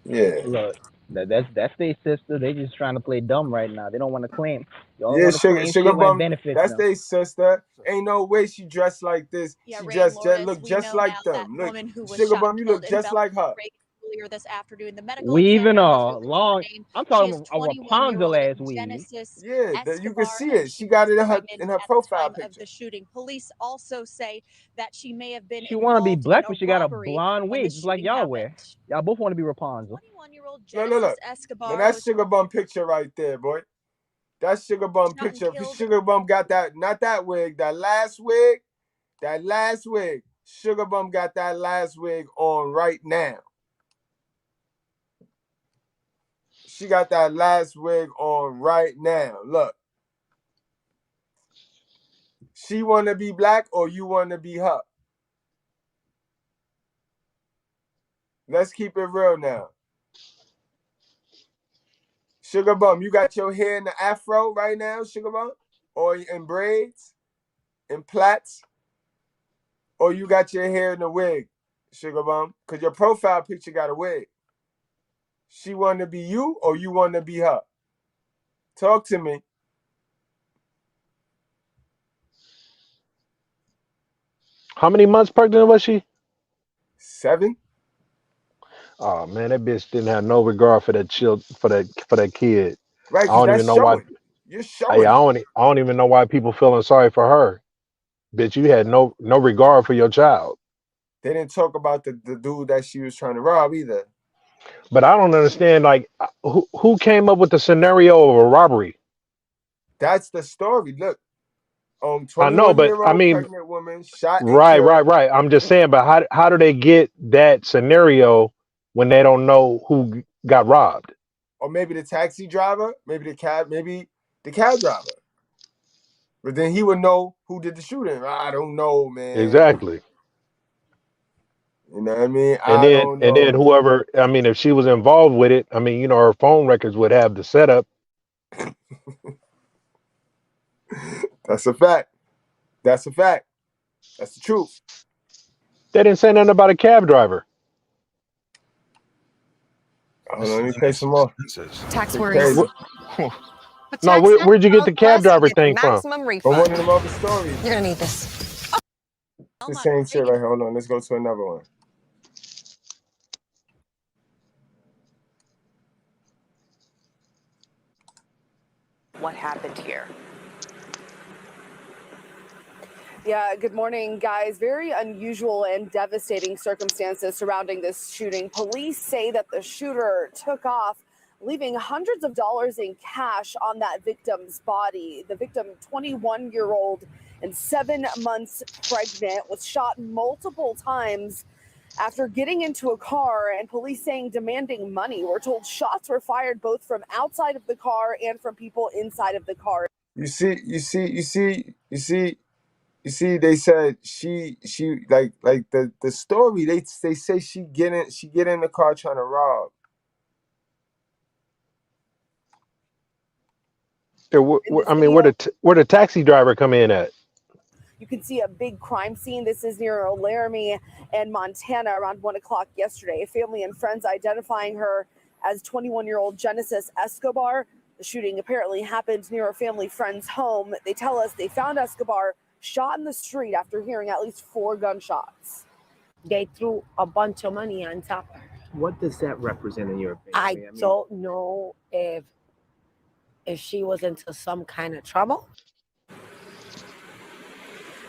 Yeah. Look, that's their sister. They just trying to play dumb right now. They don't want to claim. Y'all Yeah, want to claim Sugar shit when it Bum, benefits that's them. their sister. Ain't no way she dressed like this. Yeah, She Ray and just Lourdes, look we just know like now that them. Look, woman who was Sugar shot Bum, and you killed look in just like Belmont her. Cragin earlier this afternoon. The medical We even examiner has are released her long. name. I'm She talking is a Rapunzel 21-year-old ass weed. Genesis Yeah, you can Escobar, see and it. she She got was it pregnant in her at the profile time of picture. the shooting. Police also say that she may have been She want to be involved in black, a but she got a robbery blonde when the wig, just like shooting y'all happened. wear. Y'all both want to be Rapunzel. 21-year-old Look. Genesis Now Escobar that's was Sugar Bum picture right there, boy. That's Sugar Bum shot and picture. killed. Sugar Bum got that, not that wig, that last wig. That last wig. Sugar Bum got that last wig on right now. She got that last wig on right now. Look. She want to be black or you want to be her? Let's keep it real now. Sugar Bum, you got your hair in the afro right now, Sugar Bum? Or in braids? In plaits? Or you got your hair in the wig, Sugar Bum? Because your profile picture got a wig. She want to be you or you want to be her? Talk to me. How many months pregnant was she? 7? Oh man, that bitch didn't have no regard for that for that kid. Right, I because don't that's even know why. showing. You're I showing it. don't even know why people feeling sorry for her. Bitch, you had no regard for your child. They didn't talk about the dude that she was trying to rob either. But I don't understand, like, who came up with the scenario of a robbery? That's the story. Look, I know, but I 21-year-old mean, pregnant woman shot and right, killed. right, right. I'm just saying, but how do they get that scenario when they don't know who got robbed? Or maybe the taxi driver, maybe the cab, maybe the cab driver. But then he would know who did the shooting. I don't know, man. Exactly. You know what I mean? And I then don't and know, then whoever, I mean, if she was involved with it, I mean, her phone records would have the setup. That's a fact. That's a fact. That's the truth. They didn't say nothing about a cab driver. Hold on, let me pay some more. Tax Shit worries. crazy. No, where'd you get the cab driver thing from? From one of them other stories. You're gonna need this. It's the same shit right here. Hold on, let's go to another one. What happened here? Yeah, good morning, guys. Very unusual and devastating circumstances surrounding this shooting. Police say that the shooter took off, leaving hundreds of dollars in cash on that victim's body. The victim, 21-year-old and 7 months pregnant, was shot multiple times after getting into a car, and police saying demanding money. We're told shots were fired both from outside of the car and from people inside of the car. You see, they said she like the story, they say she get in the car trying to rob. I mean, where the taxi driver come in at? You can see a big crime scene. This is near Laramie and Montana around 1 o'clock yesterday. Family and friends identifying her as 21-year-old Genesis Escobar. The shooting apparently happened near a family friend's home. They tell us they found Escobar shot in the street after hearing at least 4 gunshots. They threw a bunch of money on top of her. What does that represent in your opinion? I don't know if she was into some kind of trouble.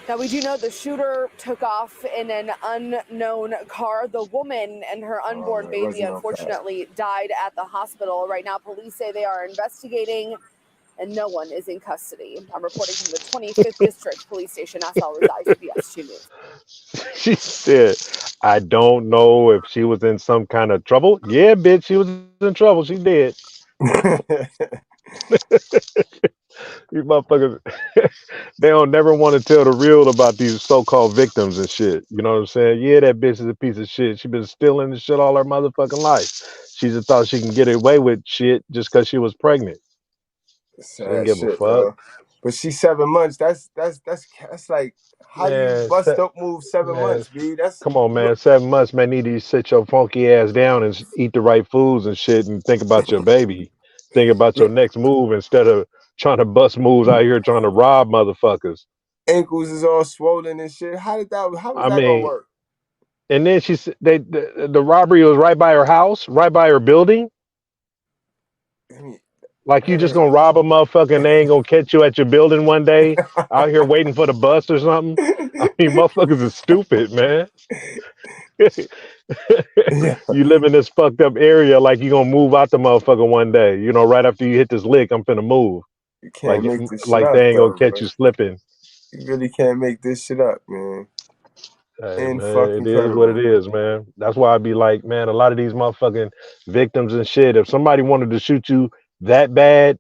Now, we do know the shooter took off in an unknown car. The woman and her unborn baby unfortunately died at the hospital. Right now, police say they are investigating and no one is in custody. I'm reporting from the 25th District Police Station. That's all resides CBS 2 News. She said, I don't know if she was in some kind of trouble. Yeah, bitch, she was in trouble. She did. These motherfuckers, they don't never want to tell the real about these so-called victims and shit. You know what I'm saying? Yeah, that bitch is a piece of shit. She been stealing the shit all her motherfucking life. She just thought she can get away with shit just because she was pregnant. She didn't give a fuck. Bro. But she's 7 months. That's like, how Man, you bust up move 7 months, B? That's come on, man. 7 months, man. Need to sit your funky ass down and eat the right foods and shit and think about your baby. Think about your next move instead of trying to bust moves out here trying to rob motherfuckers. Ankles is all swollen and shit. How was that gonna work? And then the robbery was right by her house, right by her building. Like you just gonna rob a motherfucker and they ain't gonna catch you at your building one day out here waiting for the bus or something. I mean, motherfuckers are stupid, man. You live in this fucked up area like you gonna move out the motherfucker one day. You know, right after you hit this lick, I'm finna move. You can't make this shit like up, they ain't though, gonna catch you slipping. You really can't make this shit up, man. Hey, man, it is what it is, man. That's why I be like, man, a lot of these motherfucking victims and shit, if somebody wanted to shoot you that bad,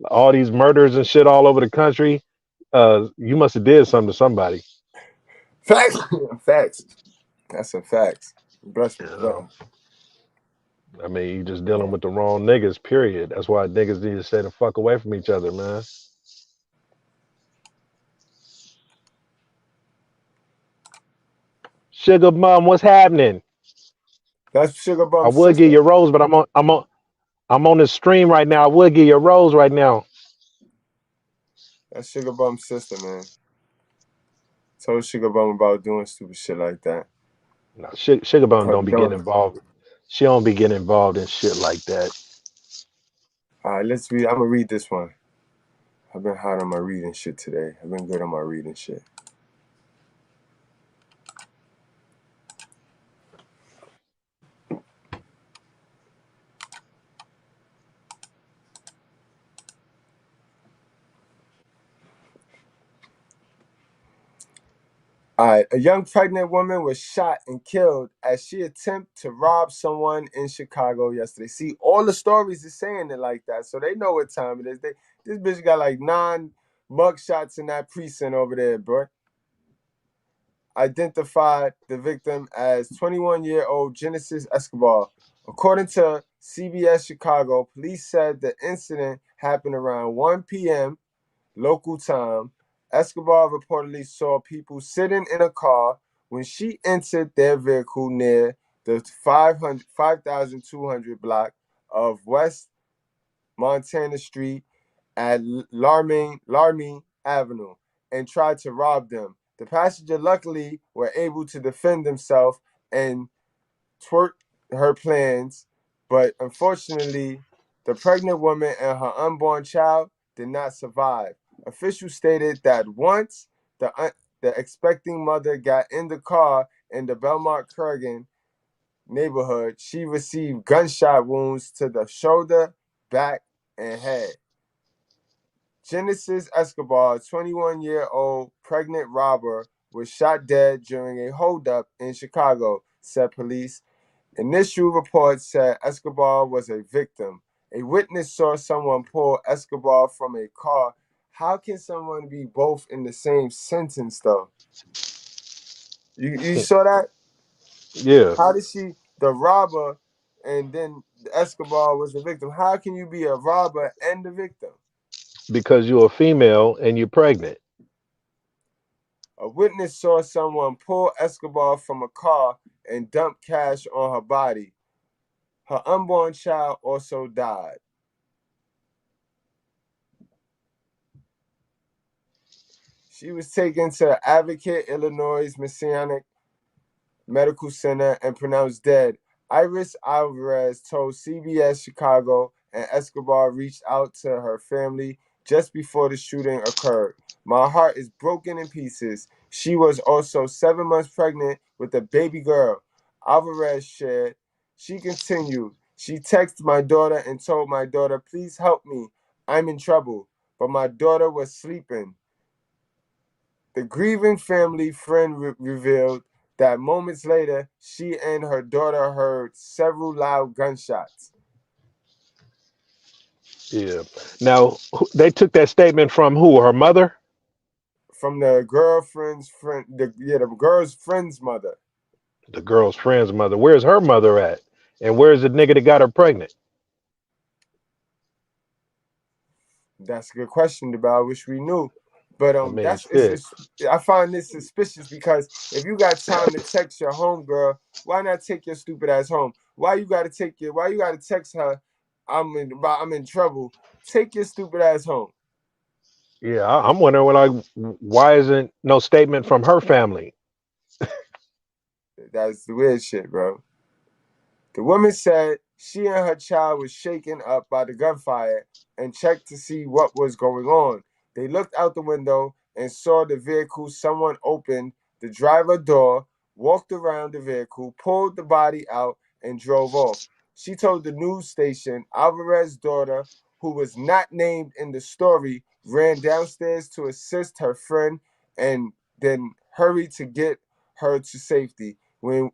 all these murders and shit all over the country, you must have did something to somebody. Facts. Facts. That's a fact. Bless me, bro. I mean, you just dealing with the wrong niggas, period. That's why niggas need to stay the fuck away from each other, man. Sugar Mom, what's happening? That's Sugar Bum. I would get your rose, but I'm on the stream right now. I would get your rose right now. That's Sugar Bum's sister, man. Told Sugar Bum about doing stupid shit like that. No, Sugar Bum don't be getting involved. She don't be getting involved in shit like that. All right, let's read. I'm gonna read this one. I've been hot on my reading shit today. I've been good on my reading shit. All right, a young pregnant woman was shot and killed as she attempted to rob someone in Chicago yesterday. See, all the stories are saying it like that, so they know what time it is. This bitch got like 9 mugshots in that precinct over there, bro. Identified the victim as 21-year-old Genesis Escobar. According to CBS Chicago, police said the incident happened around 1 p.m. local time. Escobar reportedly saw people sitting in a car when she entered their vehicle near the 5200 block of West Montana Street at Larmy Avenue and tried to rob them. The passenger luckily were able to defend themselves and thwart her plans, but unfortunately, the pregnant woman and her unborn child did not survive. Officials stated that once the expecting mother got in the car in the Belmont Cragin neighborhood, she received gunshot wounds to the shoulder, back, and head. Genesis Escobar, 21-year-old pregnant robber, was shot dead during a holdup in Chicago, said police. Initial reports said Escobar was a victim. A witness saw someone pull Escobar from a car. How can someone be both in the same sentence, though? You saw that? Yeah, How did she, the robber, and then Escobar was the victim? How can you be a robber and the victim? because you're a female and you're pregnant. A witness saw someone pull Escobar from a car and dump cash on her body. Her unborn child also died. She was taken to Advocate, Illinois Messianic Medical Center and pronounced dead. Iris Alvarez told CBS Chicago, and Escobar reached out to her family just before the shooting occurred. My heart is broken in pieces. She was also 7 months pregnant with a baby girl. Alvarez shared. She continued. She texted my daughter and told my daughter, please help me. I'm in trouble. But my daughter was sleeping. The grieving family friend revealed that moments later, she and her daughter heard several loud gunshots. Yeah. Now they took that statement from who? Her mother? From the girlfriend's friend, the girl's friend's mother. The girl's friend's mother. Where's her mother at? And where's the nigga that got her pregnant? That's a good question, I wish we knew. But I mean, shit. I find this suspicious because if you got time to text your homegirl, why not take your stupid ass home? Why you gotta text her, I'm in trouble. Take your stupid ass home. Yeah, I'm wondering why isn't no statement from her family? That's the weird shit, bro. The woman said she and her child was shaken up by the gunfire and checked to see what was going on. They looked out the window and saw the vehicle. Someone opened the driver door, walked around the vehicle, pulled the body out, and drove off. She told the news station Alvarez's daughter, who was not named in the story, ran downstairs to assist her friend and then hurried to get her to safety. When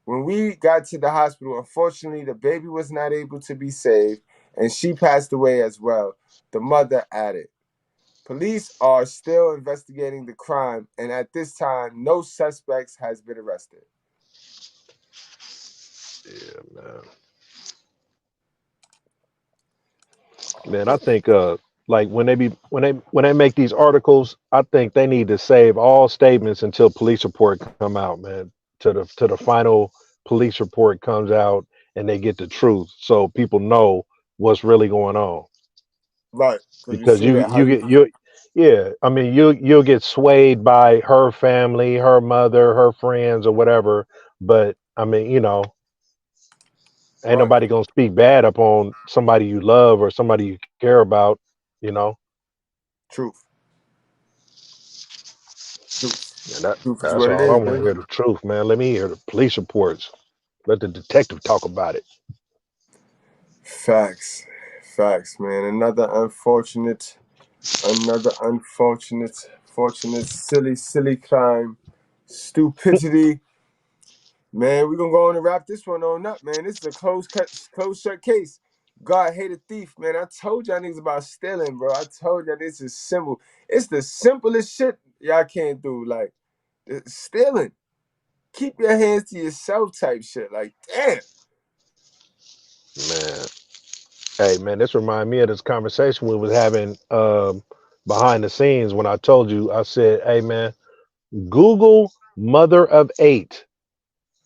we got to the hospital, unfortunately, the baby was not able to be saved, and she passed away as well, the mother added. Police are still investigating the crime, and at this time, no suspects has been arrested. Yeah, man. Man, I think like when they make these articles, I think they need to save all statements until police report come out, man. To the final police report comes out and they get the truth, so people know what's really going on. Right, because you Because see that how you yeah, I mean you'll get swayed by her family, her mother, her friends, or whatever. But I mean, ain't right. nobody gonna speak bad upon somebody you love or somebody you care about, you know. Truth. And Truth is that's what it all I is, want to baby. hear, the truth, man. Let me hear the police reports. Let the detective talk about it. Facts, man. Fortunate, silly crime, stupidity. Man, we're gonna go on and wrap this one on up, man. This is a closed shut case. God hate a thief, man. I told y'all niggas about stealing, bro. I told y'all this is simple. It's the simplest shit y'all can't do. Like, stealing. Keep your hands to yourself type shit. Like, damn. Man. Hey, man, this remind me of this conversation we was having behind the scenes when I told you, I said, hey, man, Google mother of 8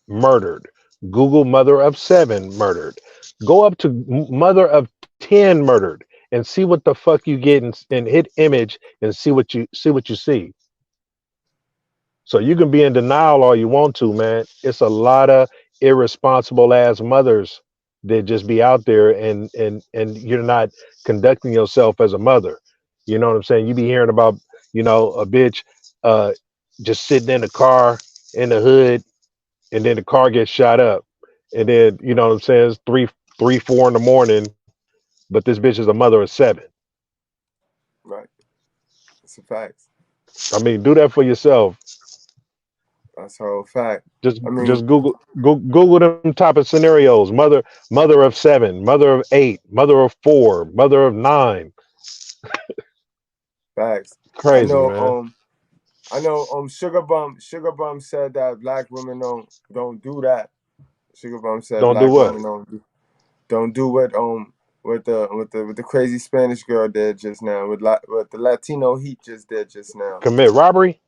murdered. Google mother of 7 murdered. Go up to mother of 10 murdered and see what the fuck you get and hit image and see what you see. So you can be in denial all you want to, man. It's a lot of irresponsible ass mothers that just be out there and you're not conducting yourself as a mother. You know what I'm saying? You be hearing about, a bitch just sitting in the car in the hood and then the car gets shot up. And then, you know what I'm saying, it's 3, 4 in the morning, but this bitch is a mother of 7. Right. It's a fact. I mean, do that for yourself. That's a whole fact. Just I mean, just Google them type of scenarios. Mother of 7, mother of 8, mother of 4, mother of 9. facts. Crazy, man. I know Sugar Bum said that black women don't do that. Sugar Bum said Don't do black what? women don't do what the crazy Spanish girl did just now, what the Latino heat just did just now. Commit robbery?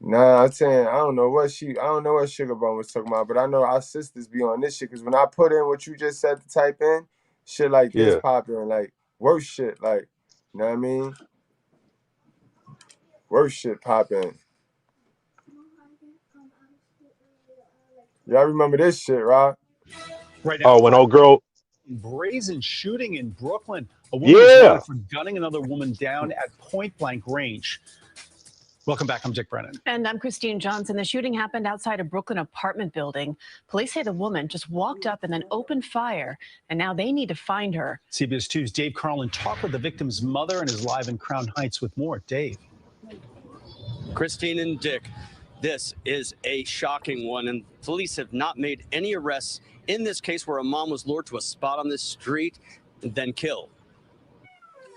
Nah, I'm saying I don't know what Sugar Bum was talking about, but I know our sisters be on this shit because when I put in what you just said to type in, shit like this Yeah. pop in, like worse shit, like, you know what I mean? Worse shit pop in. Y'all remember this shit, right? Right now, Oh, when old girl. brazen shooting in Brooklyn. A woman is Yeah. wanted for gunning another woman down at point blank range. Welcome back. I'm Dick Brennan. And I'm Christine Johnson. The shooting happened outside a Brooklyn apartment building. Police say the woman just walked up and then opened fire, and now they need to find her. CBS 2's Dave Carlin talked with the victim's mother and is live in Crown Heights with more. Dave. Christine and Dick, this is a shocking one, and police have not made any arrests in this case where a mom was lured to a spot on this street and then killed.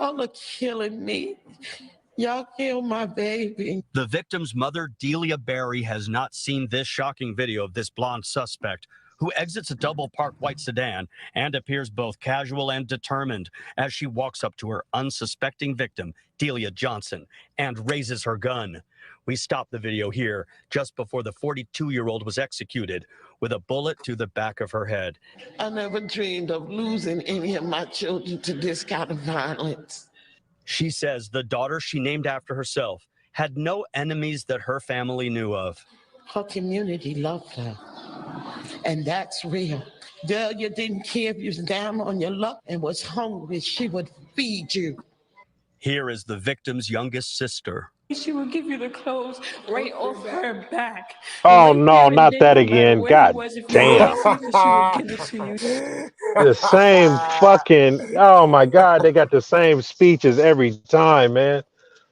Y'all are killing me. Y'all killed my baby. The victim's mother, Delia Berry, has not seen this shocking video of this blonde suspect who exits a double-parked white sedan and appears both casual and determined as she walks up to her unsuspecting victim, Delia Johnson, and raises her gun. We stopped the video here just before the 42-year-old was executed with a bullet to the back of her head. I never dreamed of losing any of my children to this kind of violence. She says the daughter she named after herself had no enemies that her family knew of. Her community loved her, and that's real. Delia didn't care if you was down on your luck and was hungry. She would feed you. Here is the victim's youngest sister. She would give you the clothes right off her back. Oh, no, not that again. God damn. The same fucking, oh my God, they got the same speeches every time, man.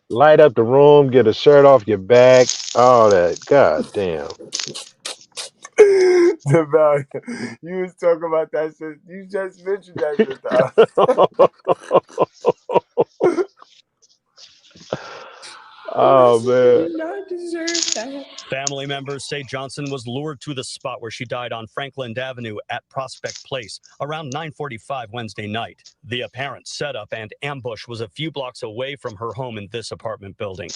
Light up the room, get a shirt off your back, all that. God damn. You was talking about that shit. You just mentioned that shit to us. Oh, man. Did not deserve that. Family members say Johnson was lured to the spot where she died on Franklin Avenue at Prospect Place around 9:45 Wednesday night. The apparent setup and ambush was a few blocks away from her home in this apartment building.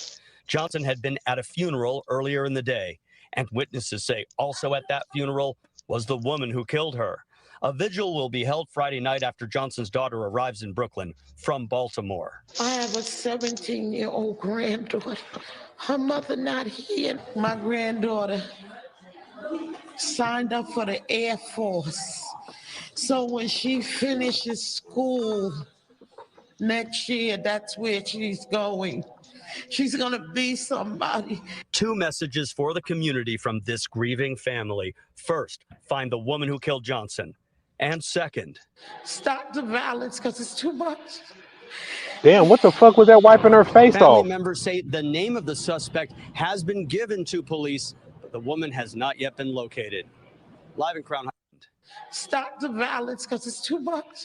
Johnson had been at a funeral earlier in the day, and witnesses say also at that funeral was the woman who killed her. A vigil will be held Friday night after Johnson's daughter arrives in Brooklyn from Baltimore. I have a 17-year-old granddaughter. Her mother not here. My granddaughter signed up for the Air Force. So when she finishes school next year, that's where she's going. She's going to be somebody. 2 messages for the community from this grieving family. First, find the woman who killed Johnson. And second, stop the violence because it's too much. Damn, what the fuck was that wiping her face family off? members say the name of the suspect has been given to police, but the woman has not yet been located. Live in Crown Heights. Stop the violence because it's too much.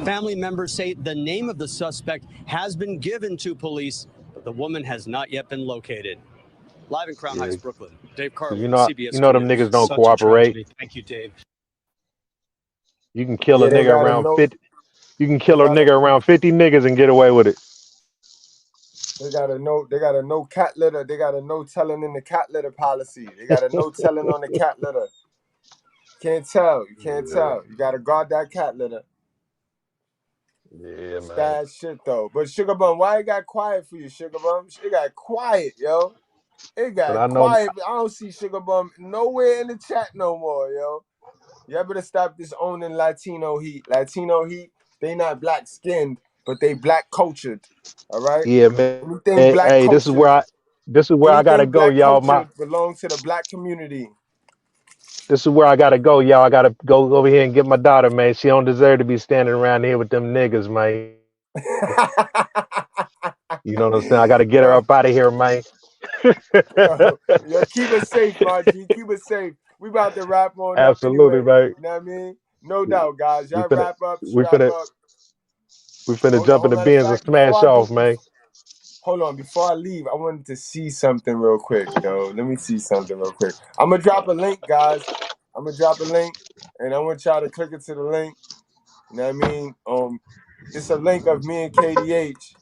Family members say the name of the suspect has been given to police, but the woman has not yet been located. Live in Crown Yeah, Heights, Brooklyn, Dave 'cause Carlin, CBS 2 them News. niggas don't Such a cooperate. tragedy. Thank you, Dave. You can kill a Yeah, they nigga got a around no. 50. You can They kill a got a. nigga around 50 niggas and get away with it. They got a no. They got a no cat litter. They got a no telling in the cat litter policy. They got a no telling on the cat litter. Can't tell. You can't tell. You gotta guard that cat litter. Yeah, It's man. that shit though. But Sugar Bum, why it got quiet for you, Sugar Bum? It got quiet, yo. It But got I know quiet. I don't see Sugar Bum nowhere in the chat no more, yo. Y'all better stop this owning Latino heat. Latino heat, they not black skinned, but they black cultured. All right? yeah, man. Anything black Hey, this is cultured, where I gotta anything go, black y'all. cultured belongs to the black community. This is where I gotta go, y'all. I gotta go over here and get my daughter, man. She don't deserve to be standing around here with them niggas, man. You know what I'm saying? I gotta get her yo, up out of here, man. yo, keep it safe, my G. Keep it safe. We about to wrap on up Absolutely, anyway. man. You know what I mean? No doubt, guys. We Y'all finna, wrap up, we strap finna, up. we finna Hold on, jump in the matter of bins and fact, smash off, man. hold on, before I leave, I wanted to see something real quick, yo. Let me see something real quick. I'm gonna drop a link, guys. I'm gonna drop a link, and I want y'all to click into the link. You know what I mean? It's a link of me and KDH.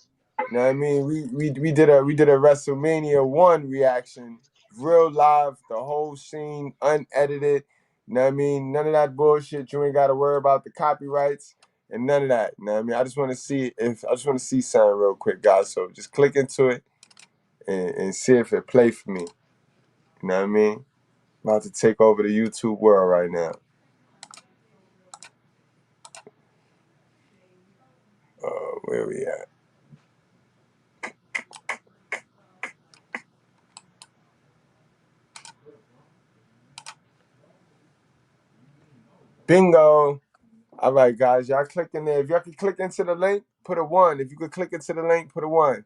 You know what I mean? We did a WrestleMania 1 reaction, real live, the whole scene, unedited. You know what I mean? None of that bullshit. You ain't gotta worry about the copyrights and none of that. You know what I mean? I just want to see something real quick, guys. So just click into it and see if it play for me. You know what I mean? I'm about to take over the YouTube world right now. Where we at? Bingo. All right, guys. Y'all click in there. If y'all can click into the link, put a 1. If you could click into the link, put a 1.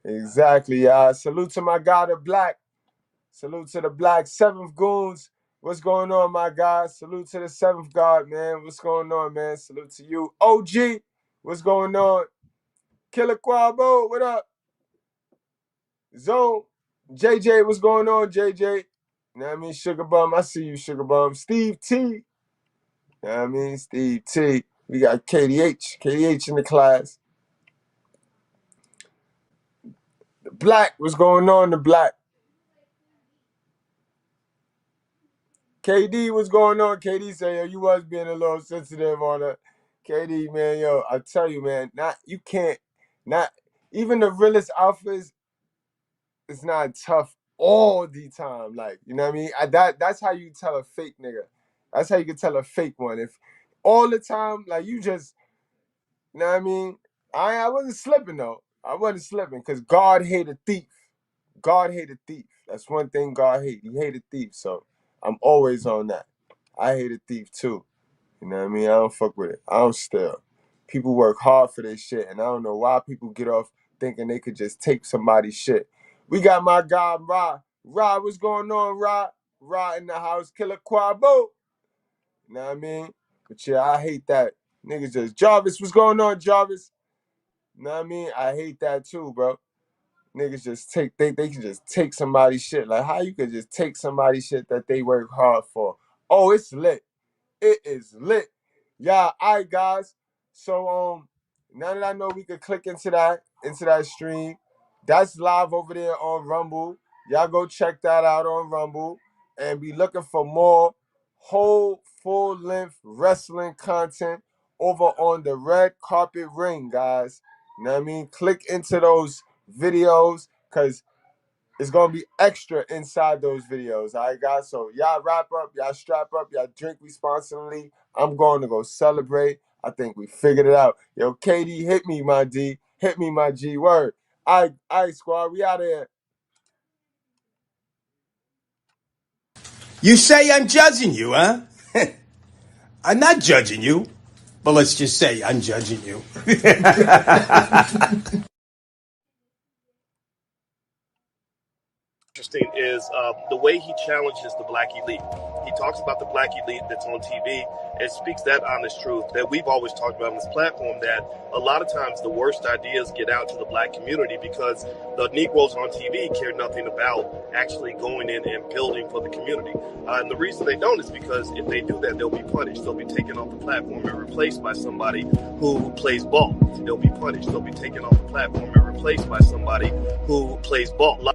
Exactly, y'all. Salute to my guy, the Black. Salute to the Black. 7th Goons. What's going on, my guys? Salute to the 7th God, man. What's going on, man? Salute to you. OG, what's going on? Killer Quabo, what up? Zone. JJ, what's going on, JJ? You know what I mean? Sugar Bum, I see you, Sugar Bum. Steve T. You know what I mean? Steve T. We got KDH in the class. The Black, what's going on, the Black? KD, what's going on? KD say, yo, you was being a little sensitive on it. KD, man, yo, I tell you, man, even the realest alphas is not tough all the time. Like, you know what I mean? That's how you tell a fake nigga. That's how you can tell a fake one. If all the time, like, you just, you know what I mean? I wasn't slipping, though. I wasn't slipping because God hated thief. God hated thief. That's one thing God hated. He hated thief. So I'm always on that. I hate a thief too. You know what I mean? I don't fuck with it. I don't steal. People work hard for their shit, and I don't know why people get off thinking they could just take somebody's shit. We got my guy, Ra. Ra, what's going on, Ra? Ra in the house, Killer Quabo. You know what I mean? But yeah, I hate that. Niggas just, Jarvis, what's going on, Jarvis? You know what I mean? I hate that too, bro. Niggas just they can just take somebody's shit. Like, how you could just take somebody's shit that they work hard for? Oh, it's lit. It is lit. Yeah, all right, guys. So now that I know we could click into that stream, that's live over there on Rumble. Y'all go check that out on Rumble and be looking for more whole full-length wrestling content over on the Red Carpet Ring, guys. You know what I mean? Click into those videos because it's going to be extra inside those videos. All right, guys? So y'all wrap up, y'all strap up, y'all drink responsibly. I'm going to go celebrate. I think we figured it out. Yo, KD, hit me, my D. Hit me, my G. Word. All right, squad. We out of here. You say I'm judging you, huh? I'm not judging you, but let's just say I'm judging you. Interesting is the way he challenges the black elite. He talks about the black elite that's on TV and speaks that honest truth that we've always talked about on this platform, that a lot of times the worst ideas get out to the black community because the Negroes on TV care nothing about actually going in and building for the community. And the reason they don't is because if they do that, they'll be punished. They'll be taken off the platform and replaced by somebody who plays ball. They'll be punished. They'll be taken off the platform and replaced by somebody who plays ball.